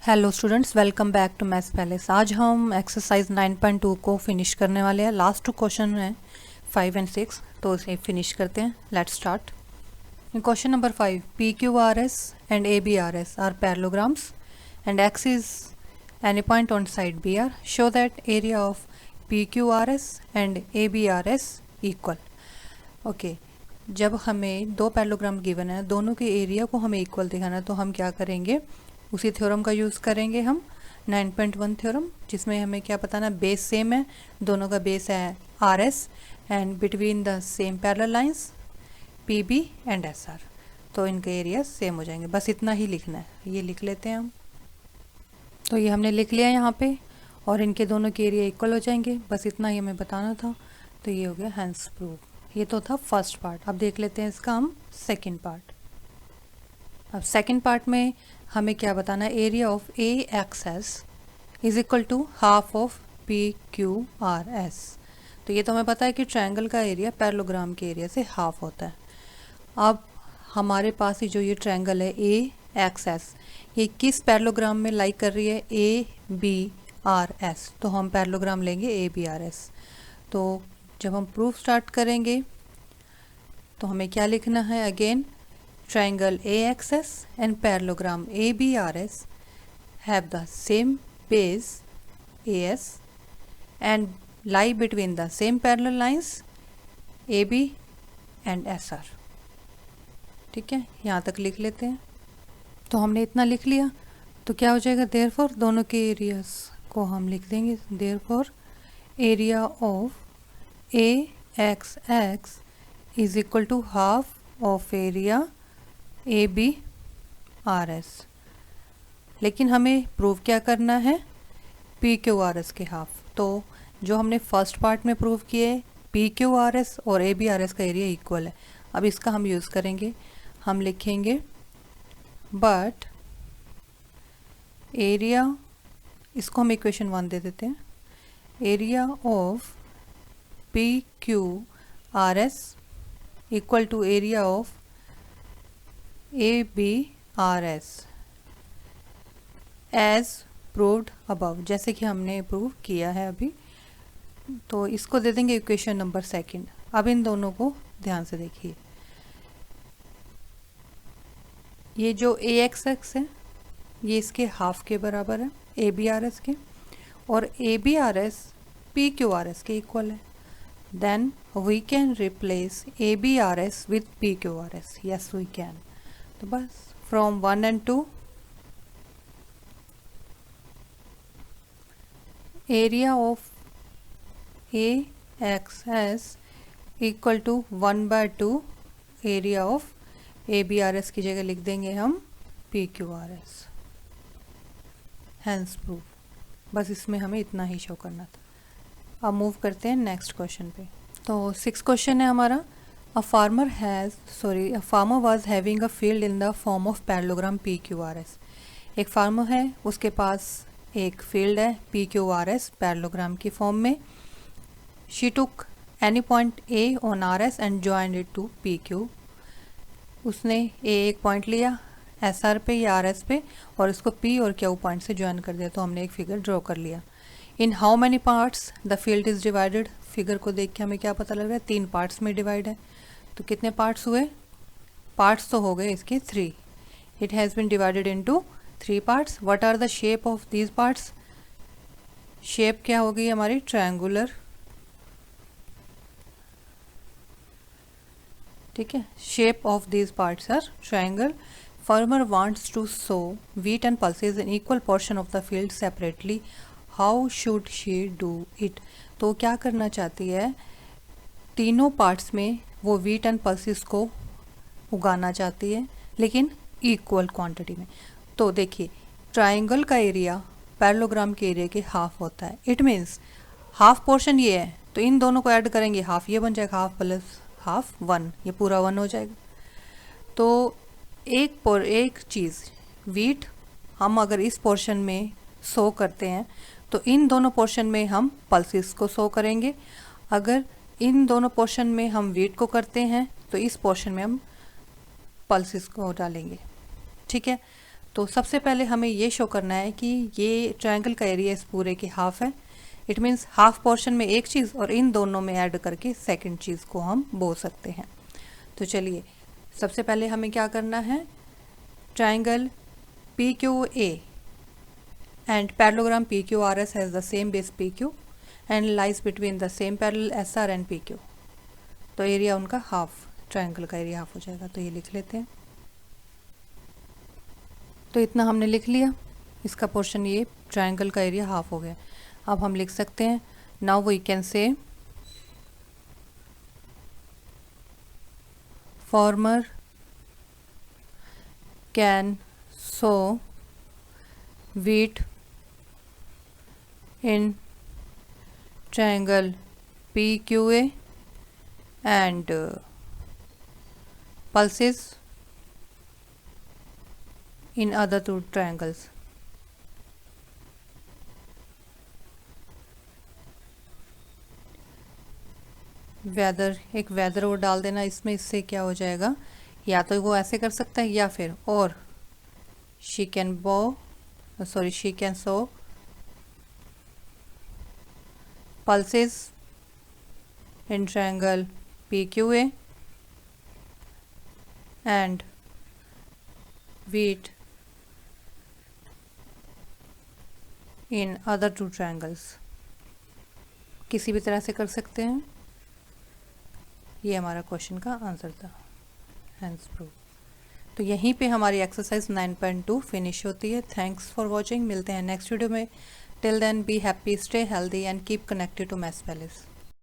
Hello students, welcome back to maths palace. आज हम exercise 9.2 को फिनिश करने वाले हैं। लास्ट 2 क्वेश्चन हैं 5 एंड 6, तो इसे फिनिश करते हैं। Let's start. Question number 5, P Q R S and A B R S are parallelograms and X is any point on side B R, show that area of P Q R S and A B R S equal. Okay, जब हमें दो parallelogram given है, दोनों के area को हमें equal दिखाना है, तो हम क्या करेंगे, उसी थ्योरम का यूज़ करेंगे हम 9.1 थ्योरम, जिसमें हमें क्या बताना, बेस सेम है, दोनों का बेस है R S and between the same parallel lines P B and S R, तो इनके एरिया सेम हो जाएंगे। बस इतना ही लिखना है, ये लिख लेते हैं हम। तो ये हमने लिख लिया यहाँ पे, और इनके दोनों के एरिया इक्वल हो जाएंगे, बस इतना ही हमें बताना था। तो ये हो गया हैंस प्रूफ। ये तो था फर्स्ट पार्ट। अब देख लेते हैं इसका हम सेकेंड पार्ट। अब सेकेंड पार्ट में हमें क्या बताना है, area of A X S is equal to half of P Q R S. तो ये तो हमें पता है कि ट्रायंगल का एरिया पैरेललोग्राम के एरिया से हाफ होता है। अब हमारे पास ही जो ये ट्रायंगल है ए एक्स एस, ये किस पैरेललोग्राम में लाइक कर रही है, ए बी आर एस, तो हम पैरेललोग्राम लेंगे ए बी आर एस। तो जब हम प्रूफ स्टार्ट करेंगे तो हमें क्या लिखना है, again triangle AXS and parallelogram ABRS have the same base AS and lie between the same parallel lines AB and SR। ठीक है, यहाँ तक लिख लेते हैं। तो हमने इतना लिख लिया, तो क्या हो जाएगा, देयरफॉर दोनों के एरियाज को हम लिख देंगे। Therefore area of AXX is equal to half of area A B R S. लेकिन हमें प्रूव क्या करना है, पी क्यू आर एस के हाफ। तो जो हमने फर्स्ट पार्ट में प्रूव किए, पी क्यू आर एस और ए बी आर एस का एरिया इक्वल है। अब इसका हम यूज़ करेंगे, हम लिखेंगे बट एरिया, इसको हम इक्वेशन 1 दे देते हैं, area of P Q R S equal to area of A B R S as proved above, जैसे कि हमने प्रूव किया है अभी। तो इसको दे देंगे इक्वेशन नंबर सेकंड। अब इन दोनों को ध्यान से देखिए, ये जो ए एक्स एक्स है ये इसके हाफ के बराबर है ए बी आर एस के, और A B R S P Q R S के इक्वल है। Then we can replace A B R S with P Q R S, yes we can. तो बस from 1 and 2 area of A X S equal to 1/2 area of A B R S की जगह लिख देंगे हम P Q R S, hence proof. बस इसमें हमें इतना ही शो करना था। अब मूव करते हैं नेक्स्ट क्वेश्चन पे। तो 6 क्वेश्चन है हमारा। A farmer was having a field in the form of parallelogram PQRS। एक फार्मर है, उसके पास एक फील्ड है PQRS पैरेललोग्राम की फॉर्म में। She took any point A on RS and joined it to PQ। उसने A एक पॉइंट लिया SR पे या RS पे, और इसको P और Q पॉइंट से ज्वाइन कर दिया, तो हमने एक फिगर ड्रॉ कर लिया। In how many parts the field is divided, figure को देख के हमें क्या पता लग रहा है, 3 पार्ट्स में डिवाइड है। तो कितने पार्ट्स हुए, पार्ट्स तो हो गए इसके 3। It has been divided into 3 parts. What are the shape of these parts, shape क्या होगी हमारी, ट्रायंगुलर। ठीक है, shape of these parts are triangle. Farmer wants to sow wheat and pulses in equal portion of the field separately, how should she do it. तो क्या करना चाहती है, तीनों पार्ट्स में वो व्हीट एंड पल्सेस को उगाना चाहती है, लेकिन इक्वल क्वांटिटी में। तो देखिए, ट्रायंगल का एरिया पैरेललोग्राम के एरिया के हाफ होता है। इट मीन्स हाफ पोर्शन ये है, तो इन दोनों को ऐड करेंगे, हाफ ये बन जाएगा, हाफ प्लस हाफ 1, ये पूरा 1 हो जाएगा। तो एक चीज़, व्हीट हम अगर इस पोर्शन में सो करते हैं, तो इन दोनों पोर्शन में हम पल्सेस को सो करेंगे। अगर इन दोनों पोर्शन में हम व्हीट को करते हैं, तो इस पोर्शन में हम पल्सेस को डालेंगे। ठीक है, तो सबसे पहले हमें ये शो करना है कि ये ट्रायंगल का एरिया इस पूरे की हाफ है। इट मीन्स हाफ पोर्शन में एक चीज़ और इन दोनों में ऐड करके सेकंड चीज़ को हम बोल सकते हैं। तो चलिए सबसे पहले हमें क्या करना है, triangle PQA and parallelogram PQRS has the same base PQ and lies between the same parallel SR and PQ। तो एरिया उनका हाफ, ट्रायंगल का एरिया हाफ हो जाएगा। तो ये लिख लेते हैं। तो इतना हमने लिख लिया, इसका पोर्शन ये ट्रायंगल का एरिया हाफ हो गया। अब हम लिख सकते हैं, now we can say farmer can sow wheat in triangle PQA and pulses in other two triangles। Weather, एक वेदर और डाल देना इसमें, इससे क्या हो जाएगा, या तो वो ऐसे कर सकता है या फिर और she can so pulses in triangle PQA and wheat in other two triangles। किसी भी तरह से कर सकते हैं। ये हमारा क्वेश्चन का आंसर था, हैंस प्रूव। तो यहीं पे हमारी एक्सरसाइज 9.2 फिनिश होती है। थैंक्स फॉर वॉचिंग, मिलते हैं नेक्स्ट वीडियो में। Till then be happy, stay healthy and keep connected to maths palace.